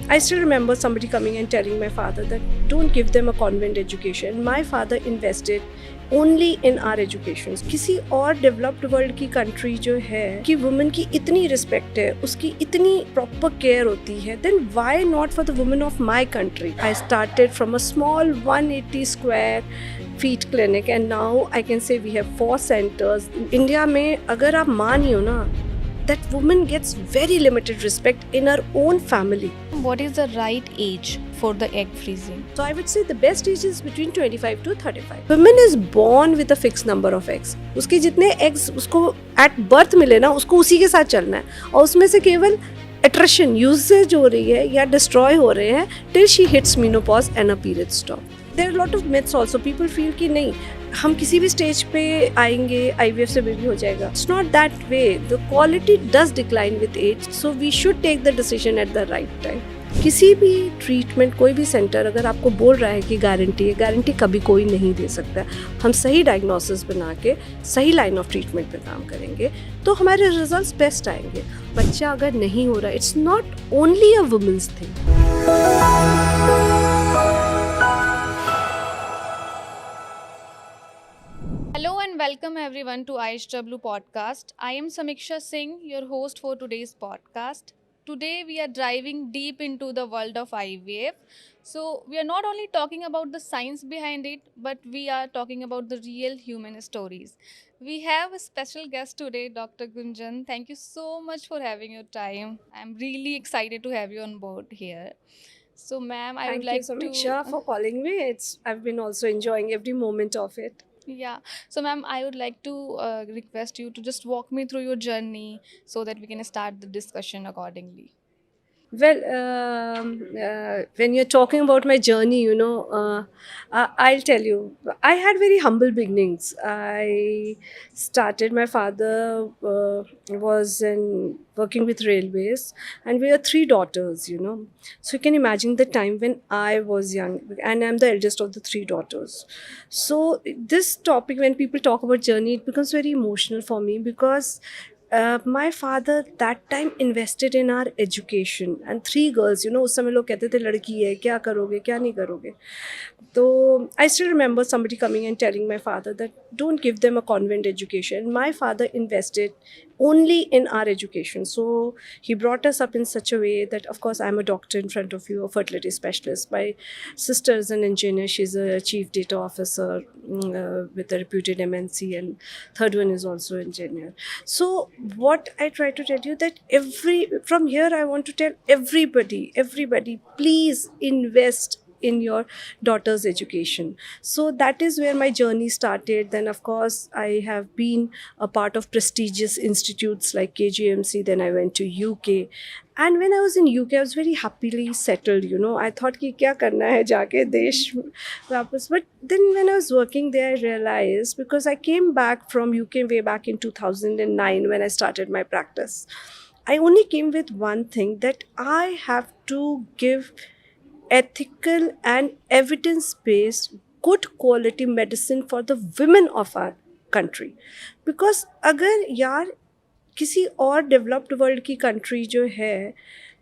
I still remember somebody coming and telling my father that don't give them a convent education. My father invested only in our education. किसी और developed world की country जो है कि women की इतनी respect है, उसकी इतनी प्रॉपर केयर होती है, then why not for the women of my country? I started from a small 180 square feet clinic and now I can say we have 4 centers. India में अगर आप माँ नहीं हो ना, that woman gets very limited respect in her own family. What is the right age for the egg freezing? So I would say the best age is between 25 to 35. Woman is born with a fixed number of eggs. उसके जितने eggs उसको at birth मिले ना, उसको उसी के साथ चलना है और उसमें से केवल attrition यूसेज हो रही है या डिस्ट्रॉय हो रहे हैं till she hits menopause and her period stop. There are a lot of myths also. People feel कि नहीं हम किसी भी स्टेज पे आएंगे IVF से बेबी हो जाएगा. It's not that way. The quality does decline with age, so we should take the decision at the right time. किसी भी ट्रीटमेंट कोई भी सेंटर अगर आपको बोल रहा है कि गारंटी है, गारंटी कभी कोई नहीं दे सकता. हम सही डायग्नोसिस बना के सही लाइन ऑफ ट्रीटमेंट पे काम करेंगे तो हमारे रिजल्ट्स बेस्ट आएंगे. बच्चा अगर नहीं हो रहा, it's not only a women's thing. Hello and welcome everyone to IHW podcast. I am Samiksha Singh, your host for today's podcast. Today we are diving deep into the world of IVF. So we are not only talking about the science behind it, but we are talking about the real human stories. We have a special guest today, Dr. Gunjan. Thank you so much for having your time. I'm really excited to have you on board here. So, ma'am, I would Thank you, like Samiksha, to for calling me. I've been also enjoying every moment of it. Yeah. So, ma'am, I would like to request you to just walk me through your journey so that we can start the discussion accordingly. Well, when you're talking about my journey, I'll tell you, I had very humble beginnings. I started, my father was working with railways, and we are 3 daughters. So you can imagine the time when I was young, and I'm the eldest of the 3 daughters. So this topic, when people talk about journey, it becomes very emotional for me because my father that time invested in our education and 3 girls. उस समय लोग कहते थे लड़की है क्या करोगे क्या नहीं करोगे. तो I still remember somebody coming and telling my father that don't give them a convent education. My father invested only in our education. So he brought us up in such a way that, of course, I'm a doctor in front of you, a fertility specialist. My sister is an engineer. She's a chief data officer with a reputed MNC, and third one is also engineer. So what I try to tell you that from here I want to tell everybody, please invest in your daughter's education. So that is where my journey started. Then of course I have been a part of prestigious institutes like KGMC. Then I went to UK, and when I was in UK I was very happily settled. I thought कि क्या करना है जाके देश वापस. But then when I was working there I realized, because I came back from UK way back in 2009 when I started my practice, I only came with one thing, that I have to give ethical and evidence-based good quality medicine for the women of our country. Because अगर यार किसी और developed world की country जो है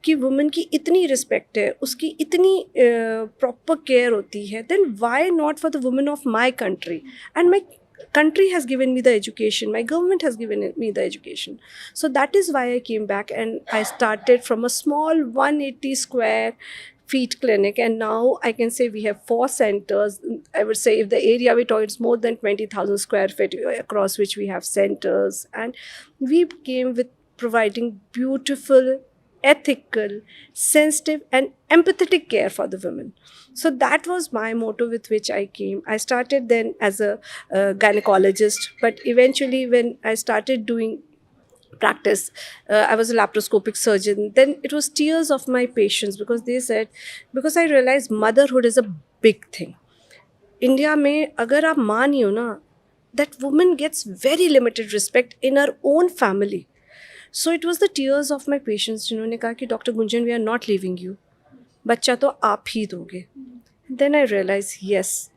कि women की इतनी रिस्पेक्ट है, उसकी इतनी प्रॉपर केयर होती है, then why not for the women of my country? And my country has given me the education, my government has given me the education. So that is why I came back and I started from a small 180 square feet clinic, and now I can say we have 4 centers. I would say if the area we talk, it's more than 20,000 square feet across which we have centers, and we came with providing beautiful, ethical, sensitive and empathetic care for the women. So that was my motto with which I came. I started then as a gynecologist, but eventually when I started doing practice, I was a laparoscopic surgeon. Then it was tears of my patients, because they said, because I realized motherhood is a big thing. India में अगर आप माँ नहीं हो ना, that woman gets very limited respect in her own family. So it was the tears of my patients जिन्होंने कहा कि doctor Gunjan, we are not leaving you, बच्चा तो आप ही दोगे. Then I realized, yes,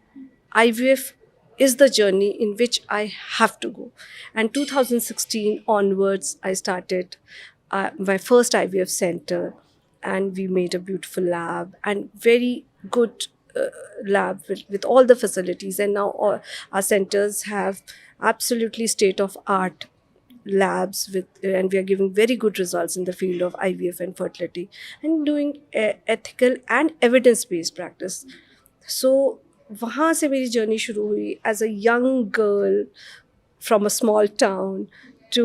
IVF is the journey in which I have to go. And 2016 onwards, I started my first IVF center. and we made a beautiful lab and very good lab with all the facilities. And now all our centers have absolutely state of art labs with, and we are giving very good results in the field of IVF and fertility, and doing ethical and evidence based practice. So वहाँ से मेरी journey शुरू हुई as a young girl from a small town to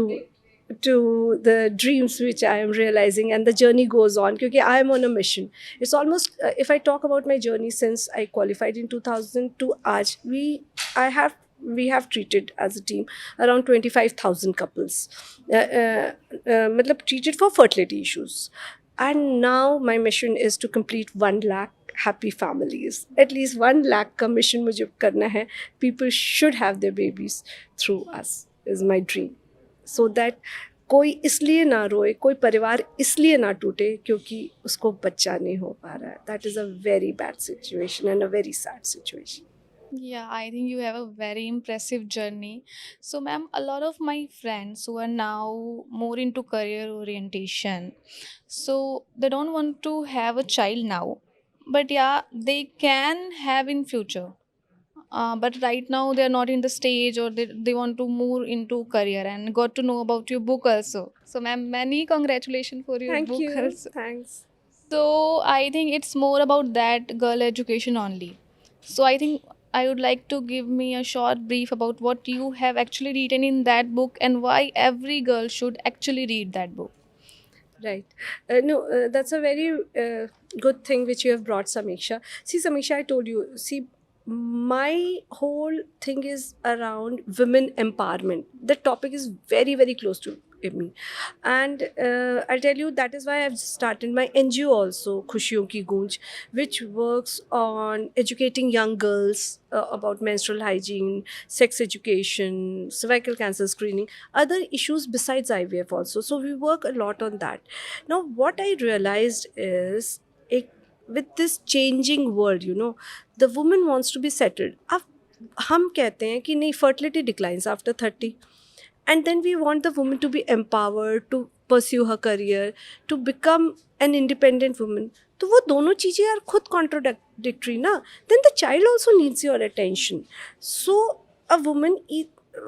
to the dreams which I am realizing, and the journey goes on because I am on a mission. It's almost if I talk about my journey since I qualified in 2000 to aaj, we have treated as a team around 25,000 couples, matlab treated for fertility issues. And now my mission is to complete 1 lakh happy families. At least 1 lakh का mission मुझे करना है. People should have their babies through us is my dream. So that कोई इसलिए ना रोए, कोई परिवार इसलिए ना टूटे क्योंकि उसको बच्चा नहीं हो पा रहा है. That is a very bad situation and a very sad situation. Yeah, I think you have a very impressive journey. So, ma'am, a lot of my friends who are now more into career orientation, so they don't want to have a child now, but yeah, they can have in future. But right now they are not in the stage, or they want to move into career, and got to know about your book also. So, ma'am, many congratulations for your Thank book you. also. Thanks. So I think it's more about that girl education only. So I think I would like to give me a short brief about what you have actually written in that book and why every girl should actually read that book. Right. No, that's a very good thing which you have brought, Samiksha. See, Samiksha, I told you, see, my whole thing is around women empowerment. The topic is very, very close to me. And I'll tell you, that is why I've started my NGO also, Khushiyon Ki Goonj, which works on educating young girls about menstrual hygiene, sex education, cervical cancer screening, other issues besides IVF also. So we work a lot on that. Now, what I realized is, with this changing world, the woman wants to be settled. अब हम कहते हैं कि नहीं, fertility declines after 30. And then we want the woman to be empowered, to pursue her career, to become an independent woman. तो वो दोनों चीज़ें यार खुद contradictory ना. Then the child also needs your attention. So a woman,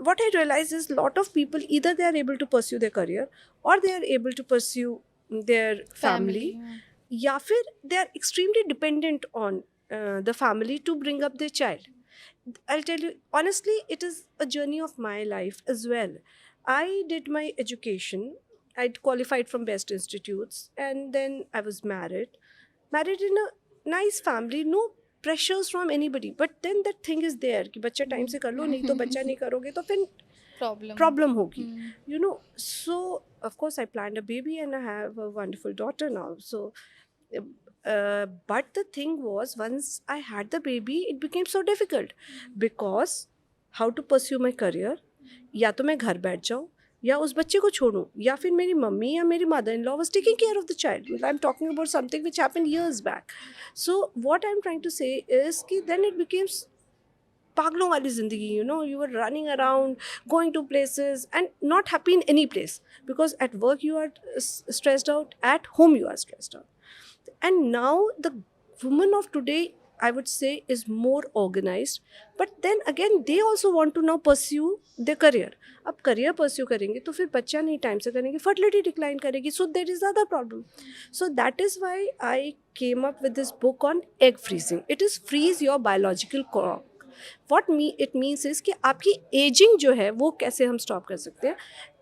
what I realize is, lot of people, either they are able to pursue their career or they are able to pursue their family. या फिर they are extremely dependent on the family to bring up their child. I'll tell you, honestly, it is a journey of my life as well. I did my education. I'd qualified from best institutes, and then I was married. Married in a nice family, no pressures from anybody. But then that thing is there कि बच्चा time से कर लो, नहीं तो बच्चा नहीं करोगे तो फिर problem होगी. So of course I planned a baby and I have a wonderful daughter now. So but the thing was, once I had the baby, it became so difficult because how to pursue my career, या तो मैं घर बैठ जाऊँ या उस बच्चे को छोड़ूं, या फिर मेरी मम्मी या मेरी mother in law was taking care of the child. I'm talking about something which happened years back. So what I'm trying to say is कि then it becomes पागलों वाली ज़िंदगी, you were running around, going to places and not happy in any place, because at work you are stressed out, at home you are stressed out. And now the women of today, I would say, is more organized, but then again they also want to now pursue their career. अब career pursue करेंगे तो फिर बच्चा नहीं time से करेंगे, fertility decline करेगी, so there is other problem. So that is why I came up with this book on egg freezing. It is freeze your biological clock. What it means is कि आपकी aging जो है वो कैसे हम stop कर सकते हैं.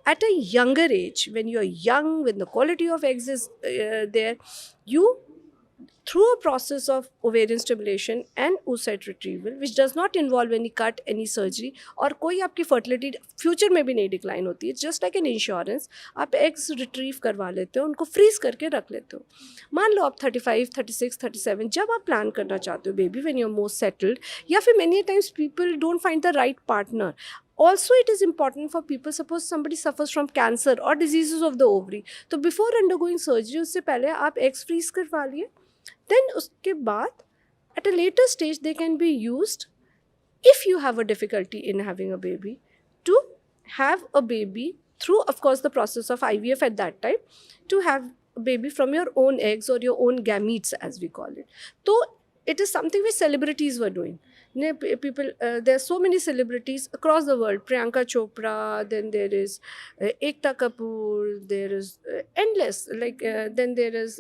At a younger age, when you are young, when the quality of eggs is there, you, through a process of ovarian stimulation and oocyte retrieval, which does not involve any cut, any surgery, और कोई आपकी fertility future में भी नहीं decline होती है, just like an insurance, आप eggs retrieve करवा लेते हो, उनको freeze करके रख लेते हो. मान लो आप 35, 36, 37, जब आप plan करना चाहते हो baby, when you're more settled, या फिर many times people don't find the right partner. Also, it is important for people, suppose somebody suffers from cancer or diseases of the ovary, तो before undergoing surgery, उससे पहले आप eggs freeze करवा लिए. Then उसके बाद, at a later stage, they can be used if you have a difficulty in having a baby, to have a baby through, of course, the process of IVF at that time, to have baby from your own eggs or your own gametes, as we call it. So it is something which celebrities were doing. People, there are so many celebrities across the world. Priyanka Chopra, then there is Ekta Kapoor, there is endless, like then there is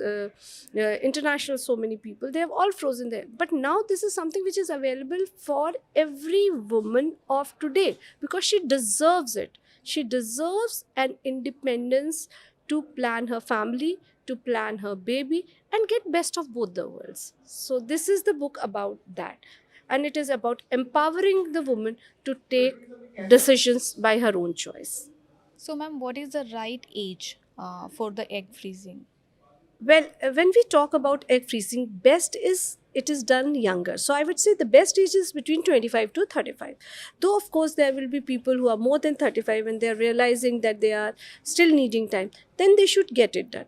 international, so many people, they have all frozen there. But now this is something which is available for every woman of today, because she deserves it. She deserves an independence to plan her family, to plan her baby, and get best of both the worlds. So this is the book about that, and it is about empowering the woman to take decisions by her own choice. So, ma'am, what is the right age for the egg freezing? Well, when we talk about egg freezing, best is it is done younger. So I would say the best age is between 25 to 35. Though of course there will be people who are more than 35 and they are realizing that they are still needing time, then they should get it done.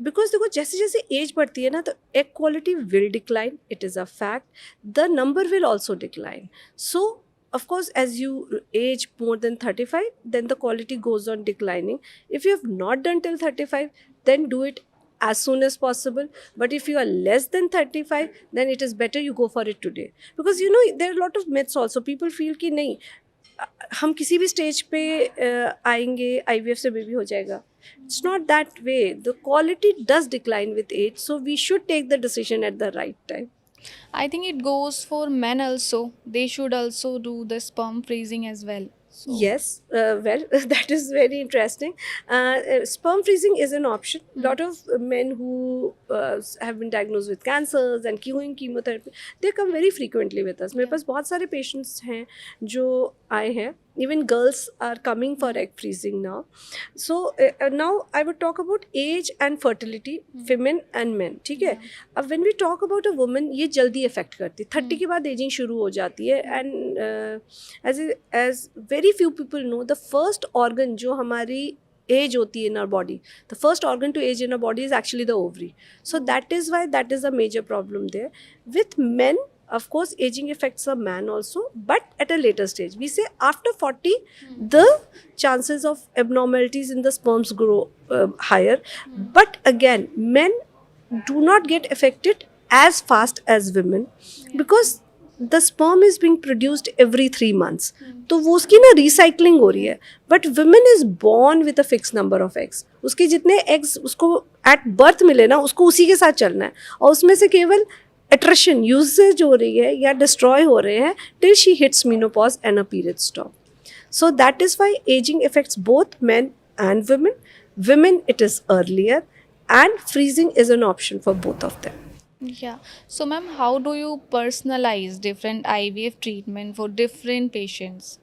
Because देखो जैसे जैसे as बढ़ती है ना, तो egg quality will decline, it is a fact. The number will also decline. So of course, as you age more than 35, then the quality goes on declining. If you have not done till 35, then do it as soon as possible. But if you are less than 35, then it is better you go for it today, because you know there are a lot of myths also. People feel कि नहीं, हम किसी भी stage पे आएंगे, IVF से baby हो जाएगा. It's not that way. The quality does decline with age, so we should take the decision at the right time. I think it goes for men also. They should also do the sperm freezing as well. So, Yes, well, that is very interesting. Sperm freezing is an option. Lot of men who have been diagnosed with cancers and doing chemotherapy, they come very frequently with us. मेरे पास बहुत सारे patients हैं जो आए हैं. Even girls are coming for egg freezing now. So now I would talk about age and fertility, women and men. ठीक है. अब when we talk about a woman, ये जल्दी affect करती है. 30 के बाद aging शुरू हो जाती है. And as very few people know, the first organ जो हमारी age होती है in our body, the first organ to age in our body is actually the ovary. So that is why that is a major problem there. With men, of course, aging affects a man also, but at a later stage. We say after 40, the chances of abnormalities in the sperms grow higher. But again, men do not get affected as fast as women, because the sperm is being produced every 3 months. तो वो उसकी ना recycling हो रही है. But women is born with a fix number of eggs. उसके जितने eggs उसको एट बर्थ मिले ना, उसको उसी के साथ चलना है, और उसमें से केवल attrition, यूसेज हो रही है या डिस्ट्रॉय हो रहे हैं till she hits menopause and a period stop. So that is why aging affects both men and women. Women, it is earlier, and freezing is an option for both of them. yeah. So, ma'am, how do you personalize different IVF treatment for different patients?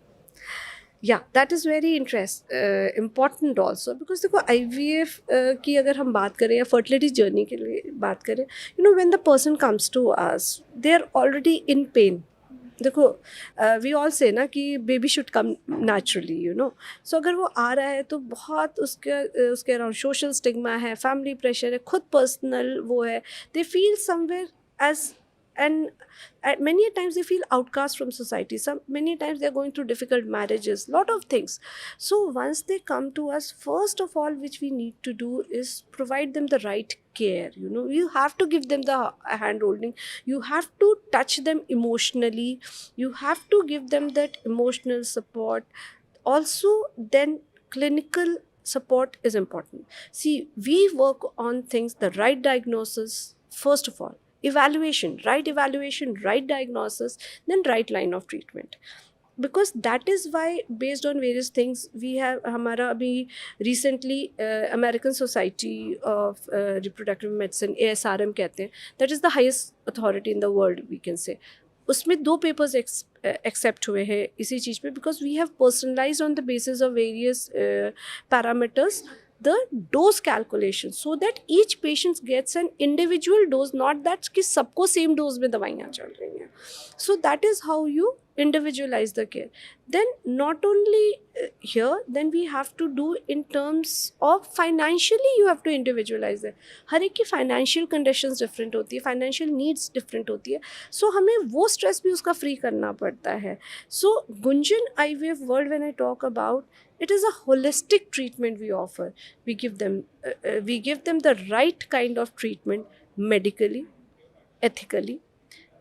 या that is very important also, because देखो IVF की अगर हम बात करें या fertility journey के लिए बात करें, you know when the person comes to us, they are already in pain. देखो वी ऑल से ना कि baby should come naturally, you know. So अगर वो आ रहा है तो बहुत उसके अराउंड सोशल स्टिग्मा है, फैमिली प्रेशर है, खुद पर्सनल वो है, they feel somewhere age, and many a times they feel outcast from society. Many times they're going through difficult marriages, lot of things. So once they come to us, first of all which we need to do is provide them the right care. You know, you have to give them the hand holding, you have to touch them emotionally, you have to give them that emotional support. Also then clinical support is important. See, we work on things, the right diagnosis first of all, evaluation, right diagnosis, then right line of treatment. Because that is why, based on various things, we have हमारा अभी recently American Society of Reproductive Medicine, ASRM कहते हैं, that is the highest authority in the world, we can say. उसमें 2 papers accept हुए हैं इसी चीज़ पे, because we have personalized on the basis of various parameters the dose calculation, so that each patient gets an individual dose, not that कि सबको same dose में दवाइयाँ चल रही हैं. So that is how you individualize the care. Then not only here, then we have to do in terms of financially, you have to individualize it. हर एक की financial conditions different होती है, financial needs different होती है, so हमें वो stress भी उसका free करना पड़ता है. So Gunjan IVF world, when I talk about, It is a holistic treatment we offer. We give them the right kind of treatment medically, ethically.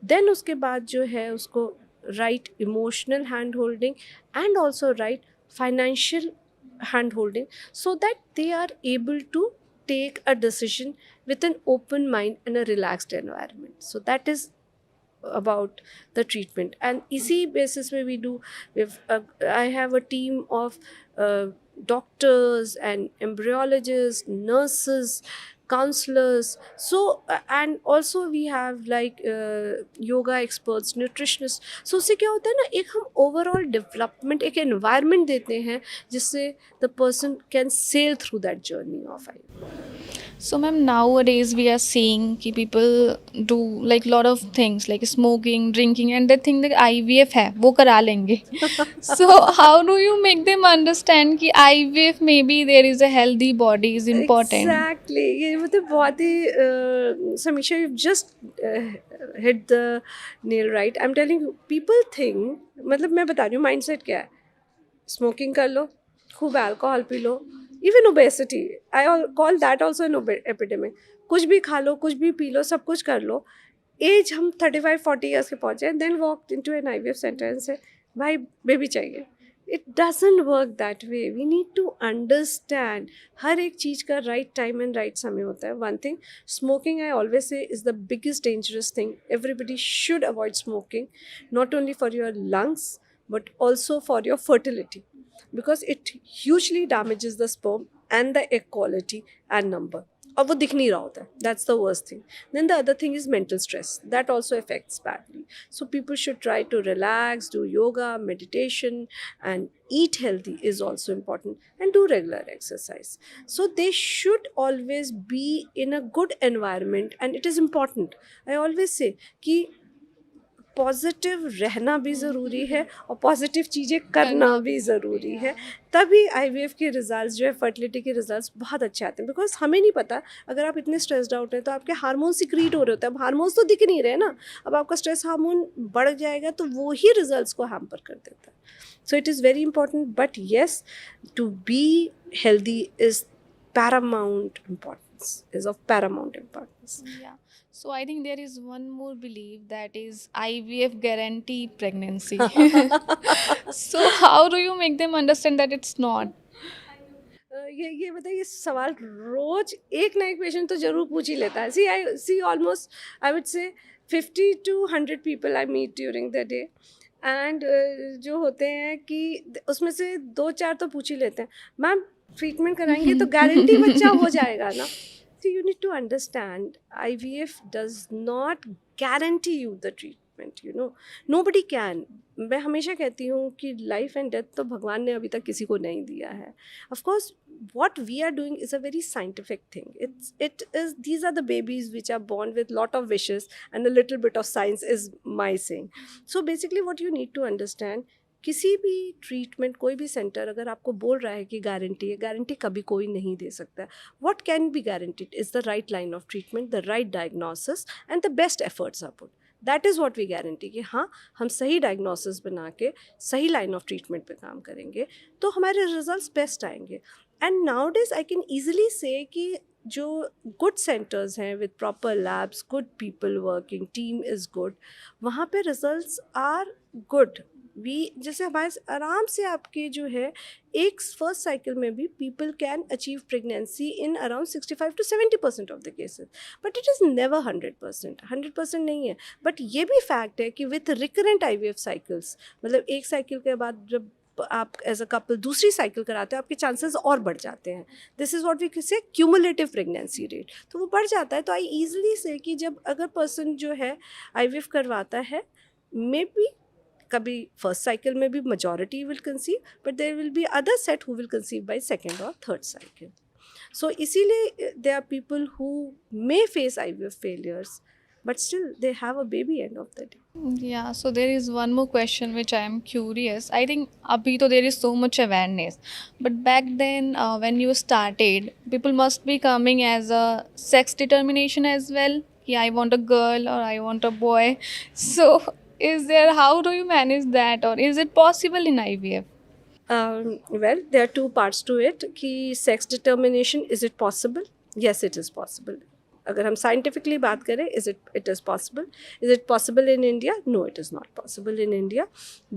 Then उसके बाद जो है उसको right emotional hand holding and also right financial hand holding, so that they are able to take a decision with an open mind and a relaxed environment. So that is about the treatment, and easy basis where we do, I have a team of doctors and embryologists, nurses, counselors. So and also we have like yoga experts, nutritionists. So उससे क्या होता है ना, एक हम overall development, एक environment देते हैं जिससे the person can sell through that journey of I. So, ma'am, nowadays we are seeing कि people do like lot of things like smoking, drinking, and they think that IVF है वो करा लेंगे. So, how do you make them understand कि IVF maybe there is a healthy body is important? Exactly. ये मतलब बहुत ही समीक्षा, you've just hit the nail right. I'm telling you, people think, मतलब मैं बता रही हूँ माइंडसेट क्या है. स्मोकिंग कर लो, खूब alcohol P low, even obesity, I call that also an epidemic. कुछ भी खा लो, कुछ भी पी लो, सब कुछ कर लो, एज हम 35-40 ईयर्स के पहुँचे, then walk into an IVF centre and say भाई बेबी चाहिए. It doesn't work that way. We need to understand हर एक चीज़ का राइट टाइम एंड राइट समय होता है. One thing, smoking I always से is the biggest dangerous thing. Everybody should avoid smoking, not only for your lungs but also for your fertility, because it hugely damages the sperm and the egg quality and number. और वो दिख नहीं रहा होता है. That's the worst thing. Then the other thing is mental stress. That also affects badly. So people should try to relax, do yoga, meditation, and eat healthy is also important, and do regular exercise. So they should always be in a good environment, and it is important. I always say कि positive रहना भी ज़रूरी है और positive चीज़ें करना भी ज़रूरी है. तभी IVF के रिजल्ट्स जो है, फर्टिलिटी के रिजल्ट्स बहुत अच्छे आते हैं. बिकॉज हमें नहीं पता, अगर आप इतने स्ट्रेस्ड आउट हैं तो आपके हार्मोन सिक्रीट हो रहे होते हैं. अब हार्मोन्स तो दिख नहीं रहे ना, अब आपका स्ट्रेस हार्मोन बढ़ जाएगा तो वो ही रिजल्ट्स को हैम्पर कर देता है. So it is very important, but yes, to be healthy is paramount importance, is of paramount importance. Yeah. So I think there is one more belief, that is IVF guarantee pregnancy. So how do you make them understand that it's not? ये बताइए, ये सवाल रोज एक ना एक patient तो जरूर पूछ ही लेता है. आई सी almost, I would say 50 to 100 people I meet during the day, and जो होते हैं कि उसमें से 2-4 तो पूछ ही लेते हैं, मैम ट्रीटमेंट कराएंगे तो गारंटी बच्चा हो जाएगा ना. So you need to understand, IVF does not guarantee you the treatment, you know. Nobody can. मैं हमेशा कहती हूँ कि लाइफ एंड डेथ तो भगवान ने अभी तक किसी को नहीं दिया है. Of course, what we are doing is a very scientific thing. These are the babies which are born with lot of wishes, and a little bit of science is my saying. So basically what you need to understand, किसी भी treatment, कोई भी centre अगर आपको बोल रहा है कि गारंटी है, गारंटी कभी कोई नहीं दे सकता. What can be guaranteed is the right line of treatment, the right diagnosis and the best efforts are put. That is what we guarantee कि हाँ, हम सही डायग्नोसिस बना के सही लाइन ऑफ ट्रीटमेंट पे काम करेंगे तो हमारे रिजल्ट्स बेस्ट आएंगे. And now days I can easily से कि जो गुड सेंटर्स हैं with proper labs, good people working, team is good, वहाँ पे रिजल्ट्स आर गुड. जैसे हमारे आराम से आपके जो है एक फर्स्ट साइकिल में भी people can achieve pregnancy in around 65 to 70% of the cases. But it is never 100% नहीं है. बट ये भी फैक्ट है कि विथ रिकरेंट IVF साइकिल्स, मतलब एक साइकिल के बाद जब आप एज अ कपल दूसरी साइकिल कराते हो, आपके चांसेस और बढ़ जाते हैं. दिस इज़ व्हाट वी से क्यूमुलेटिव प्रेगनेंसी रेट, तो वो बढ़ जाता है. तो आई ईजिली से कि जब अगर पर्सन जो है IVF करवाता है, मे बी कभी फर्स्ट साइकिल में भी majority will conceive, but there will be other set who will conceive by second or third cycle. So इसीलिए there are people who may face IVF failures, but still they have a baby end of the day. Yeah, so there is one more question which I am curious. I think abhi to there is so much awareness, but back then when you started, people must be coming as a sex determination as well. Yeah, I want a girl or I want a boy. So is there, how do you manage that, or is it possible in IVF? Well, there are two parts to it. कि sex determination, is it possible? Yes, it is possible. अगर हम scientifically बात करें, it is possible. Is it possible in India? No, it is not possible in India.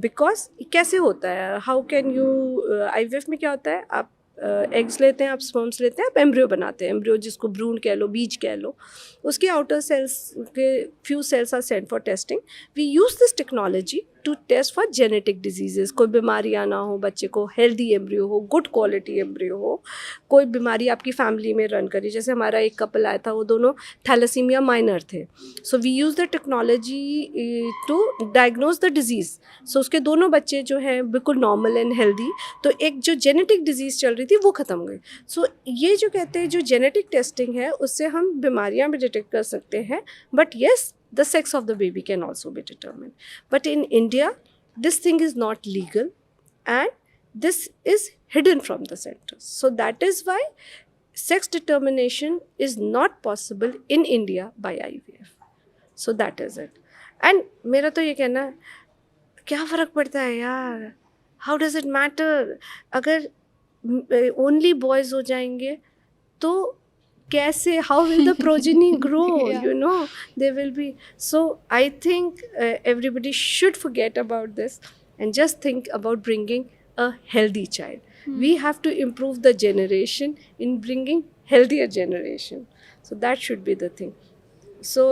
Because कैसे होता है? How can you IVF में क्या होता है? आप एग्स लेते हैं, आप स्पर्म्स लेते हैं, आप एम्ब्रियो बनाते हैं. एम्ब्रियो जिसको भ्रूण कह लो, बीज कह लो, उसके आउटर सेल्स के few cells are sent for testing. We use this technology to test for genetic diseases. कोई बीमारियाँ ना हो बच्चे को, हेल्दी एम्ब्रियो हो, गुड क्वालिटी एम्ब्रियो हो. कोई बीमारी आपकी फैमिली में रन करी, जैसे हमारा एक कपल आया था, वो दोनों थैलेसीमिया माइनर थे. So we use the technology to diagnose the disease. So उसके दोनों बच्चे जो हैं बिल्कुल नॉर्मल एंड हेल्दी. तो एक जो जेनेटिक डिजीज़ चल रही थी वो ख़त्म हो गई. सो ये जो कहते हैं जो जेनेटिक टेस्टिंग है, उससे हम बीमारियाँ भी डिटेक्ट कर सकते हैं. But yes, the sex of the baby can also be determined. But in India, this thing is not legal and this is hidden from the centers. So that is why sex determination is not possible in India by IVF. So that is it. And मेरा तो ये कहना है, क्या फ़र्क पड़ता है यार? How does it matter? अगर only boys हो जाएंगे तो कैसे, how will the progeny grow? Yeah. You know, they will be. So I think everybody should forget about this and just think about bringing a healthy child. We have to improve the generation in bringing healthier generation. So that should be the thing. So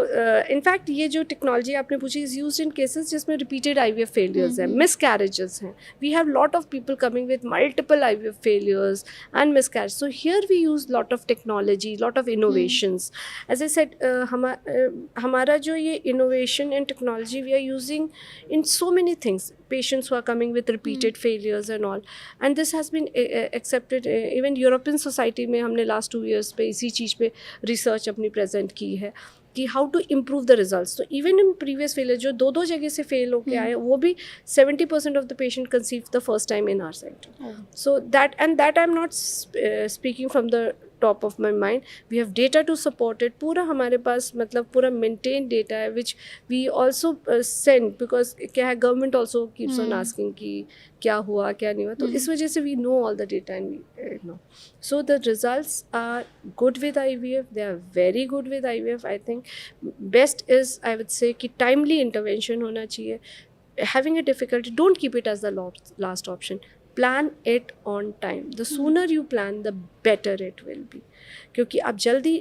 in fact ये जो technology आपने पूछी is used in cases जिसमें repeated IVF failures हैं, miscarriages हैं. We have lot of people coming with multiple IVF failures and miscarriage. So here we use lot of technology, lot of innovations. As I said, हमारा जो ये innovation and technology we are using in so many things. Patients who are coming with repeated failures and all, and this has been accepted. Even European society में हमने last 2 years पे इसी चीज़ पे research अपनी present की है कि how to improve the results. So even in previous failure जो दो जगह से fail होके आए, वो भी 70% of the patient conceived the first time in our center. So that I'm not speaking from the top of my mind. We have data to support it. पूरा हमारे पास मतलब पूरा maintained data है, which we also send, because क्या है, government also keeps on asking कि क्या हुआ क्या नहीं हुआ. तो इस वजह से we know all the data and we know. So the results are good with IVF. They are very good with IVF. I think best is, I would say, कि timely intervention होना चाहिए. Having a difficulty, don't keep it as the last option. Plan it on time. The sooner you plan, the better it will be. क्योंकि आप जल्दी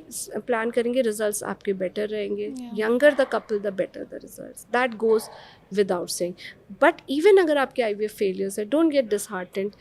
plan करेंगे, results आपके better रहेंगे. Younger the couple, the better the results. That goes without saying. But even अगर आपके IVF failures है, don't get disheartened.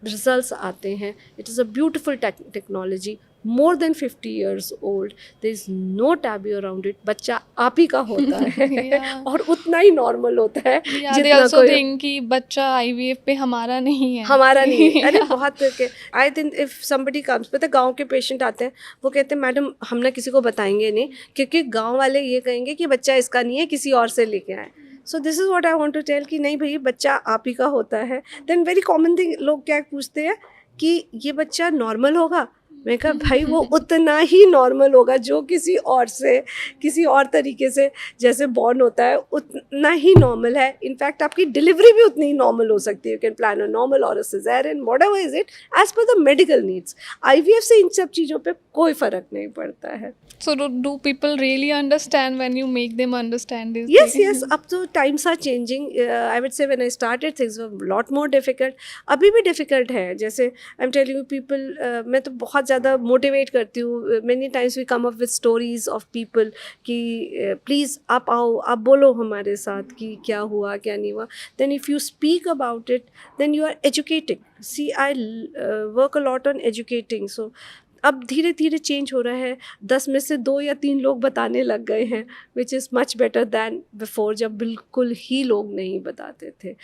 Results आते हैं. It is a beautiful technology. more than 50 years old, there is no taboo around it. बच्चा आप ही का होता है और उतना ही नॉर्मल होता है जितना कोई कि बच्चा IVF पे हमारा नहीं है. हमारा नहीं है. अरे बहुत करके I think if somebody comes, पता है गांव के पेशेंट आते हैं, वो कहते हैं मैडम हम ना किसी को बताएंगे नहीं, क्योंकि गांव वाले ये कहेंगे कि बच्चा इसका नहीं है, किसी और से लेके आए. So this is what I want to tell कि नहीं भाई, बच्चा आप ही का होता है. देन वेरी कॉमन थिंग, लोग क्या पूछते हैं कि ये बच्चा नॉर्मल होगा. मैं कहा भाई वो उतना ही नॉर्मल होगा जो किसी और से, किसी और तरीके से जैसे बॉर्न होता है, उतना ही नॉर्मल है. इनफैक्ट आपकी डिलीवरी भी उतनी ही नॉर्मल हो सकती है. You can plan a normal और a caesarean, whatever is it, as per the medical needs. IVF से इन सब चीज़ों पे कोई फ़र्क नहीं पड़ता है. So do people really understand when you make them understand this? Yes. Up to times are changing. I would say when I started, things were a lot more difficult. अभी भी difficult है. जैसे I'm telling you, people, मैं तो बहुत ज़्यादा motivate करती हूँ. Many times we come up with stories of people कि प्लीज़ आप आओ, आप बोलो हमारे साथ कि क्या हुआ क्या नहीं हुआ. Then if you speak about it, then you are educating. See, I work a lot on educating. So अब धीरे धीरे चेंज हो रहा है. 10 में से 2 या 3 लोग बताने लग गए हैं, which is much better than before, जब बिल्कुल ही लोग नहीं बताते थे.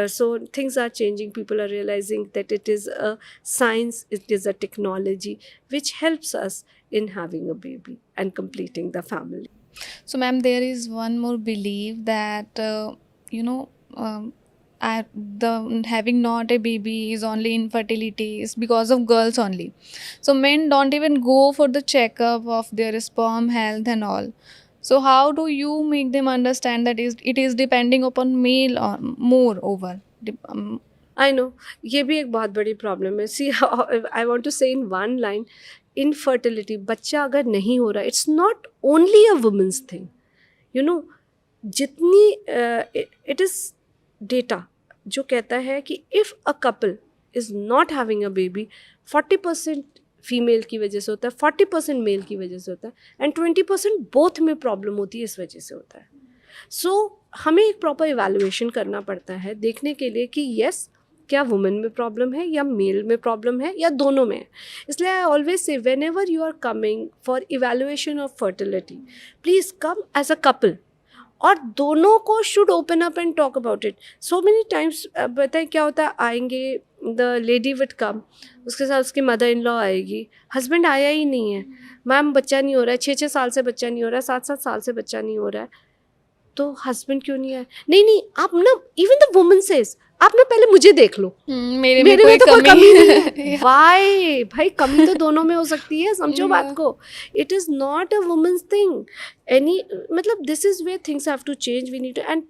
So things are changing. People are realizing that it is a science, it is a technology which helps us in having a baby and completing the family. So ma'am, there is one more belief that the having not a baby is only infertility is because of girls only. So men don't even go for the checkup of their sperm health and all. So how do you make them understand that it is depending upon male or more over? I know, ये भी एक बहुत बड़ी problem है. सी, I want to से in one line, infertility, बच्चा अगर नहीं हो रहा, it's not only a women's thing, you know. जितनी इट इज़ डेटा जो कहता है कि if a couple is not having a baby, 40% female की वजह से होता है, 40% मेल की वजह से होता है, एंड 20% बोथ में प्रॉब्लम होती है, इस वजह से होता है. सो हमें एक प्रॉपर इवैल्यूएशन करना पड़ता है देखने के लिए कि यस, क्या वुमेन में प्रॉब्लम है या मेल में प्रॉब्लम है या दोनों में है. इसलिए I always say whenever you are coming for evaluation of fertility, please come as a couple, और दोनों को should open up and talk about it. So many times बताए क्या होता है, आएंगे, द लेडी विड कम, उसके साथ उसकी मदर इन लॉ आएगी, हस्बैंड आया ही नहीं है, मैम बच्चा नहीं हो रहा है, 6-6 साल से बच्चा नहीं हो रहा है, 7-7 साल से बच्चा नहीं हो रहा है, तो हस्बैंड क्यों नहीं आया? नहीं नहीं, आप ना, इवन द वुमन सेज, आप ना पहले मुझे देख लो, मेरे मेरे में तो कोई कमी नहीं है. Yeah. वाई भाई, कमी तो दोनों में हो सकती है, समझो Yeah. बात को. It is not a women's thing any, मतलब this is where things have to change. We need to, and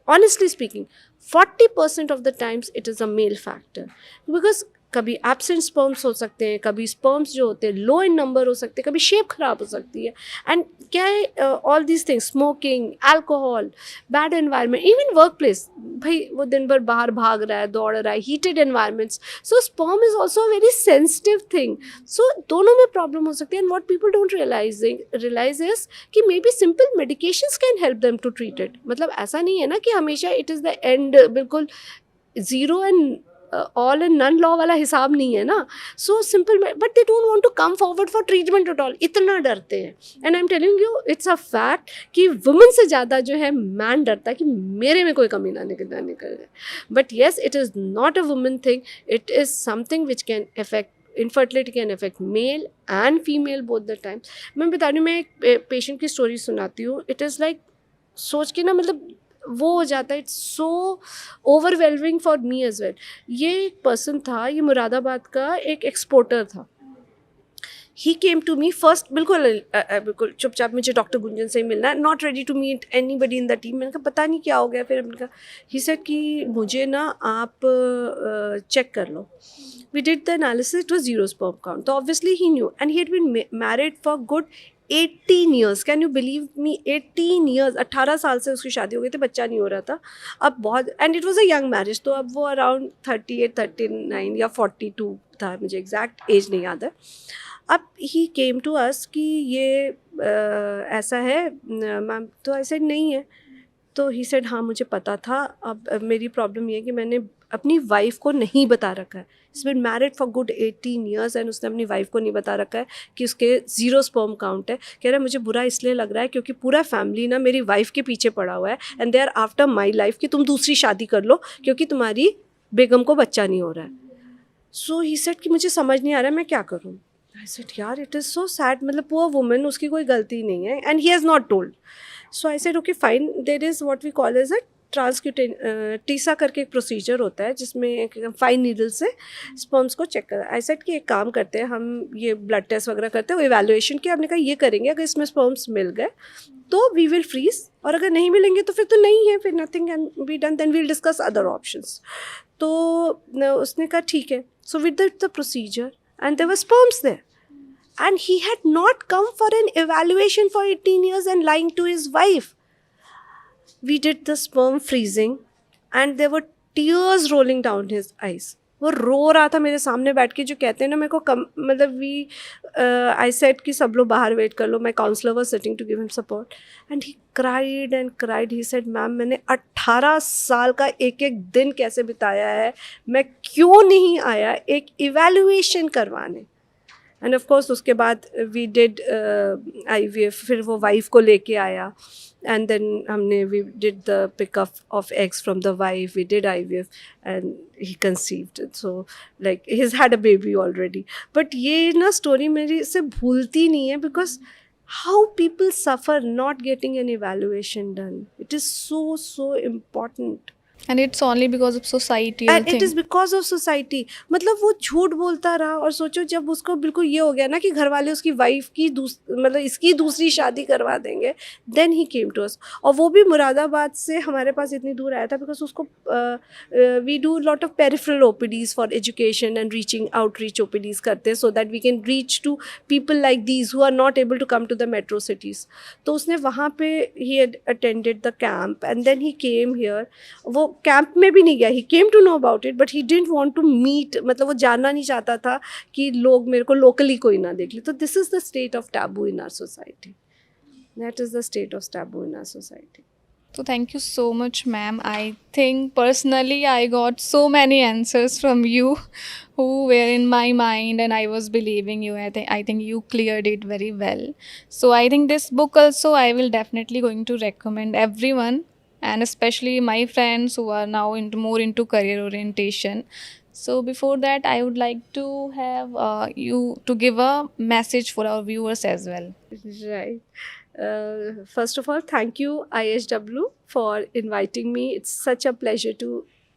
honestly speaking, 40% of the times it is a male factor, because कभी एब्सेंट स्पर्म्स हो सकते हैं, कभी sperms जो होते हैं लो इन number हो सकते हैं, कभी शेप खराब हो सकती है. एंड क्या है, all these things, smoking, alcohol, bad environment, even work place, भाई वो दिन भर बाहर भाग रहा है, दौड़ रहा है, heated environments, so sperm is also a very sensitive thing. So दोनों में प्रॉब्लम हो सकती है. And what people don't realise is कि may be simple medications can help them to treat it. मतलब ऐसा नहीं है ना कि हमेशा इट इज़ द एंड, बिल्कुल zero and all and none law वाला हिसाब नहीं है ना. So simple, but they don't want to come forward for treatment at all, इतना डरते हैं. And I am telling you, it's a fact कि वुमेन से ज़्यादा जो है मैन डरता है कि मेरे में कोई कमी ना निकल जाए. But yes, it is not a women thing, it is something which can affect, infertility can affect male and female both the time. मैं बता रही हूँ, मैं एक पेशेंट की स्टोरी सुनाती हूँ. इट इज़ लाइक, सोच के ना, मतलब वो हो जाता है, it's so overwhelming for me as well. ये एक पर्सन था, ये मुरादाबाद का एक एक्सपोर्टर था. ही केम टू मी फर्स्ट, बिल्कुल चुपचाप, मुझे डॉक्टर गुंजन से ही मिलना है, not ready to meet anybody in the team. मैंने कहा पता नहीं क्या हो गया. फिर मैंने कहा, ही सेड कि मुझे ना आप चेक कर लो. We did the analysis, it was zero sperm count. तो obviously he knew, and he had been married for good 18 years. Can you believe me, 18 years, 18 साल से उसकी शादी हो गई थी, बच्चा नहीं हो रहा था. अब बहुत, and it was a young marriage, तो अब वो अराउंड 38-39 या 42 था, मुझे एग्जैक्ट एज नहीं याद है. अब ही केम टू अस कि ये ऐसा है मैम, तो आई सेड नहीं है. तो ही सेड हाँ मुझे पता था, अब मेरी प्रॉब्लम ये है कि मैंने अपनी वाइफ को नहीं बता रखा है. It's been married for good 18 years and उसने अपनी वाइफ को नहीं बता रखा है कि उसके ज़ीरो स्पर्म काउंट है. कह रहा है मुझे बुरा इसलिए लग रहा है क्योंकि पूरा फैमिली ना मेरी वाइफ के पीछे पड़ा हुआ है, and they are after my life कि तुम दूसरी शादी कर लो क्योंकि तुम्हारी बेगम को बच्चा नहीं हो रहा है. सो ही सेड कि मुझे समझ नहीं आ रहा है मैं क्या करूँ. आई सेड यार इट इज़ सो सैड, मतलब पुअर वुमन, उसकी कोई गलती नहीं है, and he has not told. So I said okay fine, there is what we call as a transcutaneous, TESA करके एक प्रोसीजर होता है जिसमें एक फाइन नीडल से स्पर्म्स को चेक कर. आई सेड कि एक काम करते हैं, हम ये ब्लड टेस्ट वगैरह करते हैं, इवैल्यूएशन की. हमने कहा ये करेंगे, अगर इसमें स्पर्म्स मिल गए तो वी विल फ्रीज, और अगर नहीं मिलेंगे तो फिर तो नहीं है, फिर nothing can be done, then we will discuss other options. तो उसने कहा ठीक है. So with the procedure and there were sperms there, and he had not come for an evaluation for 18 years and lying to his wife. We did the sperm freezing and there were tears rolling down his eyes. वो रो रहा था मेरे सामने बैठ के, जो कहते हैं ना मेरे को कम, मतलब वी आई सेड कि सब लोग बाहर वेट कर लो, my counsellor was sitting to give him support, and he cried and cried. He said ma'am मैंने 18 साल का एक एक दिन कैसे बिताया है, मैं क्यों नहीं आया एक इवैल्यूएशन करवाने. एंड ऑफ कोर्स उसके बाद वी डिड IVF, फिर वो वाइफ को लेके आया, एंड देन हमने we did the pickup of eggs from the wife, we did IVF and he conceived. So like he has had a baby already. But ये ना स्टोरी मेरी से भूलती नहीं है, because how people suffer not getting an evaluation done. It is so important. And it's only because of societal and it is thing. Because of society. मतलब वो झूठ बोलता रहा, और सोचो जब उसको बिल्कुल ये हो गया ना कि घर वाले उसकी वाइफ की मतलब इसकी दूसरी शादी करवा देंगे, then he came to us. और वो भी मुरादाबाद से हमारे पास इतनी दूर आया था बिकॉज उसको we do lot of peripheral OPDs for education and reaching outreach OPDs करते हैं, so that we can reach to people like these who are not able to come to the metro cities. तो उसने वहाँ पे ही attended the camp and then he came here. वो camp में भी नहीं गया, he came to know about it but he didn't want to meet. मतलब वो जानना नहीं चाहता था कि लोग मेरे को लोकली कोई ना देख ले. तो this is the state of taboo in our society. That is the state of taboo in our society. So thank you so much, ma'am. I think personally I got so many answers from you who were in my mind and I was believing you. I think you cleared it very well. So I think this book also I will definitely going to recommend everyone, and especially my friends who are now more into career orientation. So before that I would like to have you to give a message for our viewers as well. Right. First of all, thank you, ISW, for inviting me. It's such a pleasure to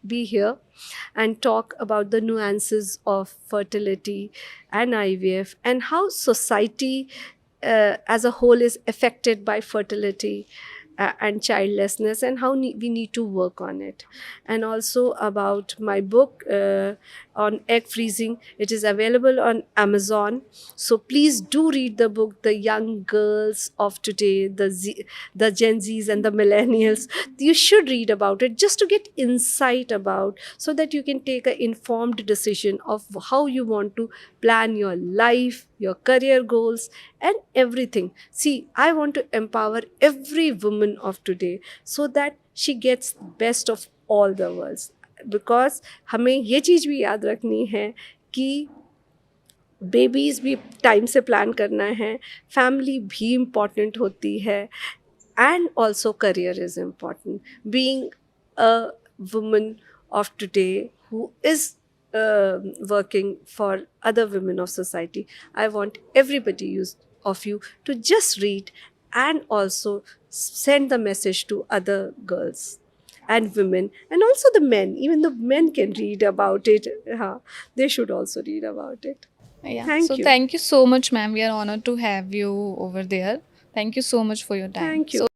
be here and talk about the nuances of fertility and IVF and how society as a whole is affected by fertility and childlessness, and how we need to work on it. And also about my book on egg freezing. It is available on Amazon. So please do read the book. The young girls of today, the Gen Zs and the millennials, you should read about it just to get insight about, so that you can take an informed decision of how you want to plan your life, your career goals, and everything. See, I want to empower every woman of today so that she gets best of all the worlds. Because हमें ये चीज़ भी याद रखनी है कि babies भी time से plan करना है, फैमिली भी इम्पॉर्टेंट होती है, and also career is important. Being a woman of today who is working for other women of society, I want everybody of you to just read and also send the message to other girls and women, and also the men. Even the men can read about it. They should also read about it. Yeah. Thank you. Thank you so much, ma'am. We are honored to have you over there. Thank you so much for your time. Thank you. So